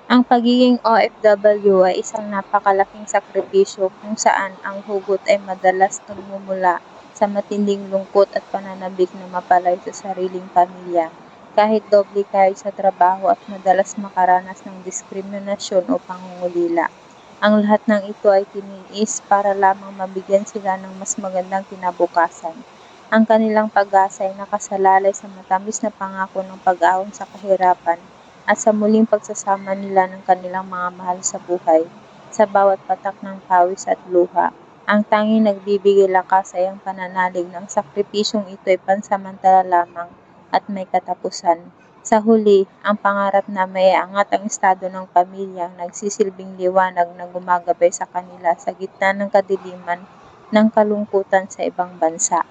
Ang pagiging OFW ay isang napakalaking sakripisyo kung saan ang hugot ay madalas nagmumula sa matinding lungkot at pananabik na mapalaya sa sariling pamilya. Kahit doble kahit sa trabaho at madalas makaranas ng diskriminasyon o pangungulila. Ang lahat ng ito ay tiniis para lamang mabigyan sila ng mas magandang kinabukasan. Ang kanilang pag-asa ay nakasalalay sa matamis na pangako ng pag-ahon sa kahirapan at sa muling pagsasama nila ng kanilang mga mahal sa buhay. Sa bawat patak ng pawis at luha, ang tanging nagbibigay lakas ay ang pananalig ng sakripisyong ito ay pansamantala lamang at may katapusan. Sa huli, ang pangarap na may angat ang estado ng pamilyang nagsisilbing liwanag na gumagabay sa kanila sa gitna ng kadiliman ng kalungkutan sa ibang bansa.